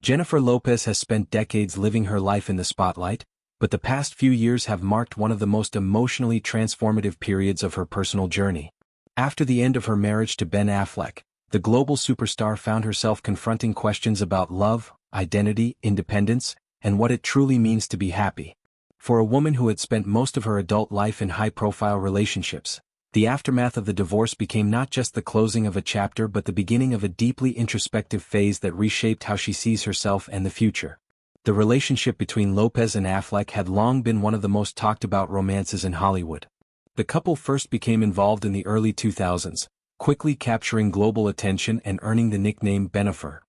Jennifer Lopez has spent decades living her life in the spotlight, but the past few years have marked one of the most emotionally transformative periods of her personal journey. After the end of her marriage to Ben Affleck, the global superstar found herself confronting questions about love, identity, independence, and what it truly means to be happy. For a woman who had spent most of her adult life in high-profile relationships, the aftermath of the divorce became not just the closing of a chapter but the beginning of a deeply introspective phase that reshaped how she sees herself and the future. The relationship between Lopez and Affleck had long been one of the most talked-about romances in Hollywood. The couple first became involved in the early 2000s, quickly capturing global attention and earning the nickname Ben Affleck.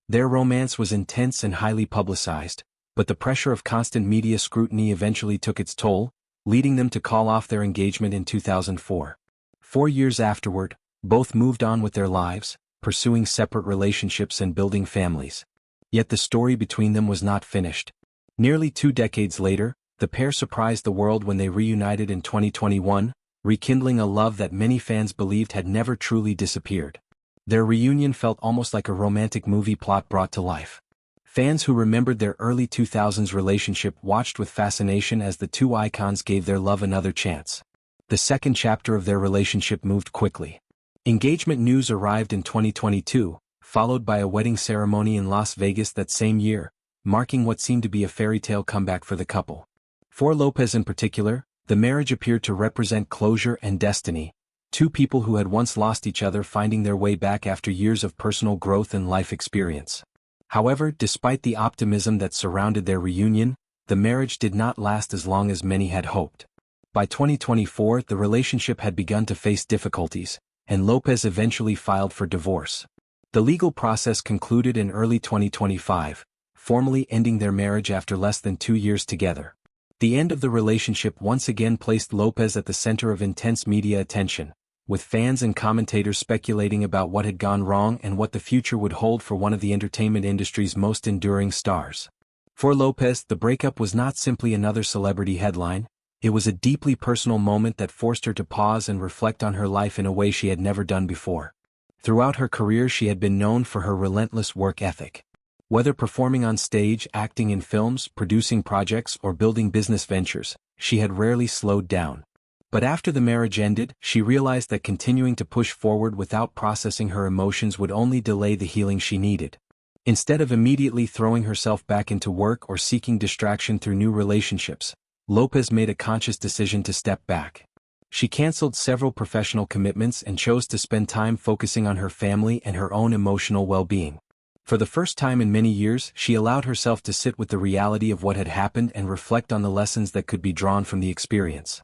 Their romance was intense and highly publicized, but the pressure of constant media scrutiny eventually took its toll, leading them to call off their engagement in 2004. 4 years afterward, both moved on with their lives, pursuing separate relationships and building families. Yet the story between them was not finished. Nearly 2 decades later, the pair surprised the world when they reunited in 2021, rekindling a love that many fans believed had never truly disappeared. Their reunion felt almost like a romantic movie plot brought to life. Fans who remembered their early 2000s relationship watched with fascination as the two icons gave their love another chance. The second chapter of their relationship moved quickly. Engagement news arrived in 2022, followed by a wedding ceremony in Las Vegas that same year, marking what seemed to be a fairy tale comeback for the couple. For Lopez in particular, the marriage appeared to represent closure and destiny, two people who had once lost each other finding their way back after years of personal growth and life experience. However, despite the optimism that surrounded their reunion, the marriage did not last as long as many had hoped. By 2024, the relationship had begun to face difficulties, and Lopez eventually filed for divorce. The legal process concluded in early 2025, formally ending their marriage after less than 2 years together. The end of the relationship once again placed Lopez at the center of intense media attention, with fans and commentators speculating about what had gone wrong and what the future would hold for one of the entertainment industry's most enduring stars. For Lopez, the breakup was not simply another celebrity headline, it was a deeply personal moment that forced her to pause and reflect on her life in a way she had never done before. Throughout her career she had been known for her relentless work ethic. Whether performing on stage, acting in films, producing projects, or building business ventures, she had rarely slowed down. But after the marriage ended, she realized that continuing to push forward without processing her emotions would only delay the healing she needed. Instead of immediately throwing herself back into work or seeking distraction through new relationships, Lopez made a conscious decision to step back. She canceled several professional commitments and chose to spend time focusing on her family and her own emotional well-being. For the first time in many years, she allowed herself to sit with the reality of what had happened and reflect on the lessons that could be drawn from the experience.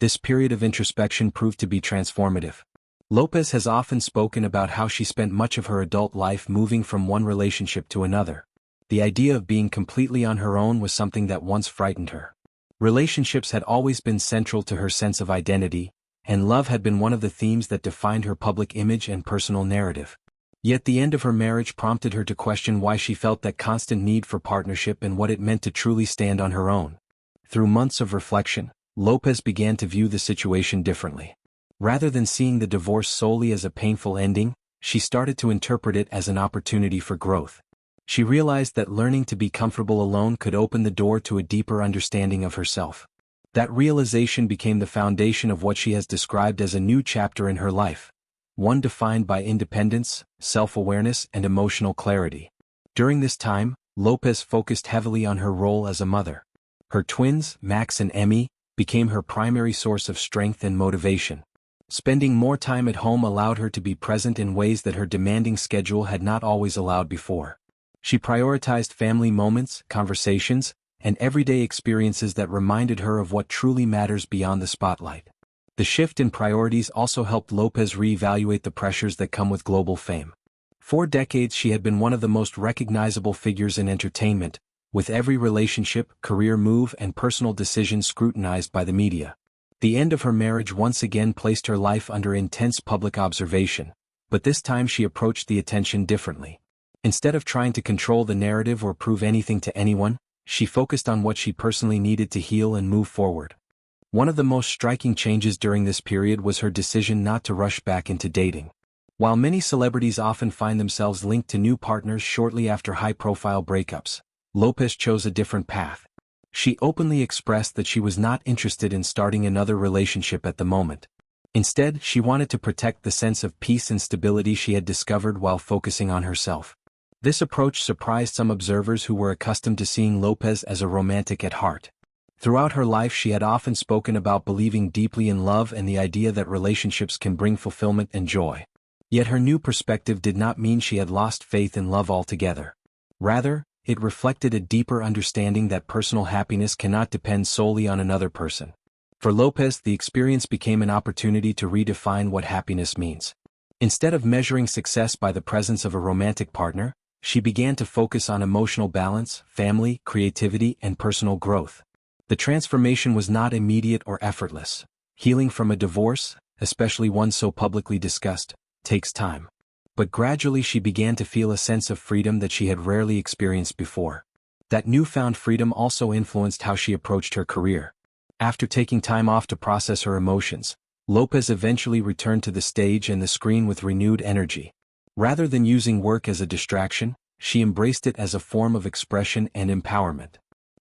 This period of introspection proved to be transformative. Lopez has often spoken about how she spent much of her adult life moving from one relationship to another. The idea of being completely on her own was something that once frightened her. Relationships had always been central to her sense of identity, and love had been one of the themes that defined her public image and personal narrative. Yet the end of her marriage prompted her to question why she felt that constant need for partnership and what it meant to truly stand on her own. Through months of reflection, Lopez began to view the situation differently. Rather than seeing the divorce solely as a painful ending, she started to interpret it as an opportunity for growth. She realized that learning to be comfortable alone could open the door to a deeper understanding of herself. That realization became the foundation of what she has described as a new chapter in her life, one defined by independence, self-awareness, and emotional clarity. During this time, Lopez focused heavily on her role as a mother. Her twins, Max and Emmy, became her primary source of strength and motivation. Spending more time at home allowed her to be present in ways that her demanding schedule had not always allowed before. She prioritized family moments, conversations, and everyday experiences that reminded her of what truly matters beyond the spotlight. The shift in priorities also helped Lopez reevaluate the pressures that come with global fame. For decades she had been one of the most recognizable figures in entertainment, with every relationship, career move, and personal decision scrutinized by the media. The end of her marriage once again placed her life under intense public observation, but this time she approached the attention differently. Instead of trying to control the narrative or prove anything to anyone, she focused on what she personally needed to heal and move forward. One of the most striking changes during this period was her decision not to rush back into dating. While many celebrities often find themselves linked to new partners shortly after high-profile breakups, Lopez chose a different path. She openly expressed that she was not interested in starting another relationship at the moment. Instead, she wanted to protect the sense of peace and stability she had discovered while focusing on herself. This approach surprised some observers who were accustomed to seeing Lopez as a romantic at heart. Throughout her life, she had often spoken about believing deeply in love and the idea that relationships can bring fulfillment and joy. Yet her new perspective did not mean she had lost faith in love altogether. Rather, it reflected a deeper understanding that personal happiness cannot depend solely on another person. For Lopez, the experience became an opportunity to redefine what happiness means. Instead of measuring success by the presence of a romantic partner, she began to focus on emotional balance, family, creativity, and personal growth. The transformation was not immediate or effortless. Healing from a divorce, especially one so publicly discussed, takes time. But gradually she began to feel a sense of freedom that she had rarely experienced before. That newfound freedom also influenced how she approached her career. After taking time off to process her emotions, Lopez eventually returned to the stage and the screen with renewed energy. Rather than using work as a distraction, she embraced it as a form of expression and empowerment.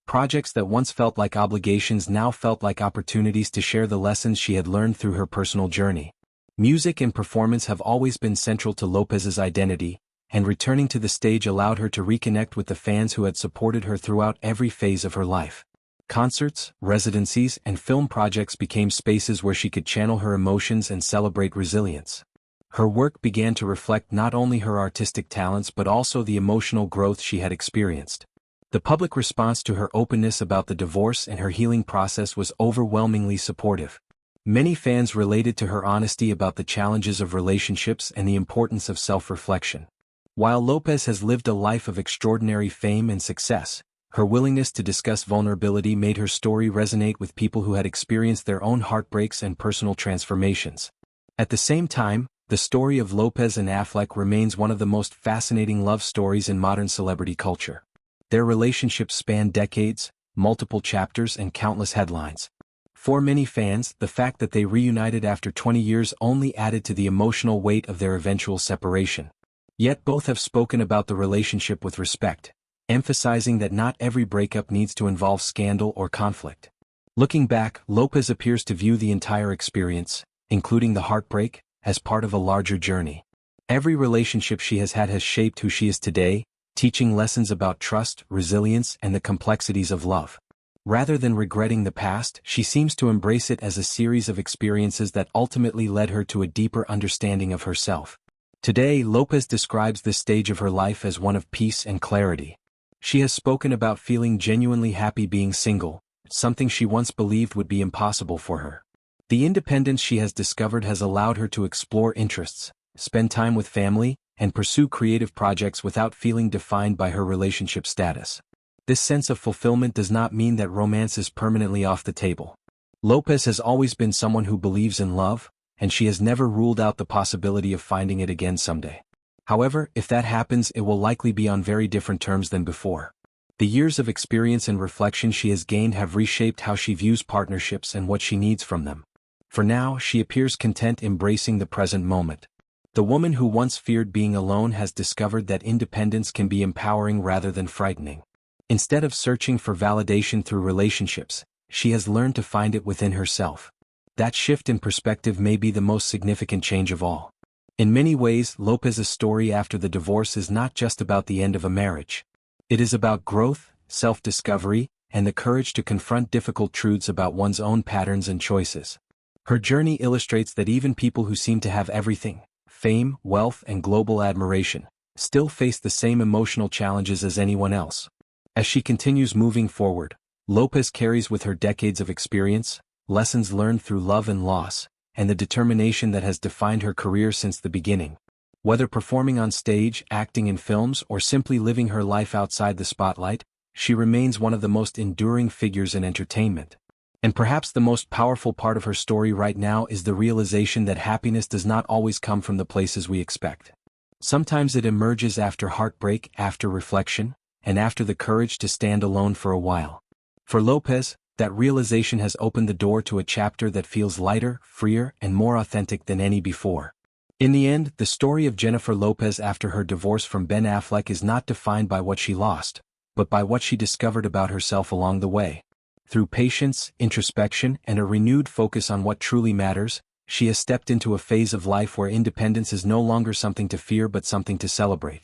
Projects that once felt like obligations now felt like opportunities to share the lessons she had learned through her personal journey. Music and performance have always been central to Lopez's identity, and returning to the stage allowed her to reconnect with the fans who had supported her throughout every phase of her life. Concerts, residencies, and film projects became spaces where she could channel her emotions and celebrate resilience. Her work began to reflect not only her artistic talents but also the emotional growth she had experienced. The public response to her openness about the divorce and her healing process was overwhelmingly supportive. Many fans related to her honesty about the challenges of relationships and the importance of self-reflection. While Lopez has lived a life of extraordinary fame and success, her willingness to discuss vulnerability made her story resonate with people who had experienced their own heartbreaks and personal transformations. At the same time, the story of Lopez and Affleck remains one of the most fascinating love stories in modern celebrity culture. Their relationship spanned decades, multiple chapters, and countless headlines. For many fans, the fact that they reunited after 20 years only added to the emotional weight of their eventual separation. Yet both have spoken about the relationship with respect, emphasizing that not every breakup needs to involve scandal or conflict. Looking back, Lopez appears to view the entire experience, including the heartbreak, as part of a larger journey. Every relationship she has had has shaped who she is today, teaching lessons about trust, resilience, and the complexities of love. Rather than regretting the past, she seems to embrace it as a series of experiences that ultimately led her to a deeper understanding of herself. Today, Lopez describes this stage of her life as one of peace and clarity. She has spoken about feeling genuinely happy being single, something she once believed would be impossible for her. The independence she has discovered has allowed her to explore interests, spend time with family, and pursue creative projects without feeling defined by her relationship status. This sense of fulfillment does not mean that romance is permanently off the table. Lopez has always been someone who believes in love, and she has never ruled out the possibility of finding it again someday. However, if that happens, it will likely be on very different terms than before. The years of experience and reflection she has gained have reshaped how she views partnerships and what she needs from them. For now, she appears content embracing the present moment. The woman who once feared being alone has discovered that independence can be empowering rather than frightening. Instead of searching for validation through relationships, she has learned to find it within herself. That shift in perspective may be the most significant change of all. In many ways, Lopez's story after the divorce is not just about the end of a marriage. It is about growth, self-discovery, and the courage to confront difficult truths about one's own patterns and choices. Her journey illustrates that even people who seem to have everything, fame, wealth, and global admiration, still face the same emotional challenges as anyone else. As she continues moving forward, Lopez carries with her decades of experience, lessons learned through love and loss, and the determination that has defined her career since the beginning. Whether performing on stage, acting in films, or simply living her life outside the spotlight, she remains one of the most enduring figures in entertainment. And perhaps the most powerful part of her story right now is the realization that happiness does not always come from the places we expect. Sometimes it emerges after heartbreak, after reflection, and after the courage to stand alone for a while. For Lopez, that realization has opened the door to a chapter that feels lighter, freer, and more authentic than any before. In the end, the story of Jennifer Lopez after her divorce from Ben Affleck is not defined by what she lost, but by what she discovered about herself along the way. Through patience, introspection, and a renewed focus on what truly matters, she has stepped into a phase of life where independence is no longer something to fear but something to celebrate.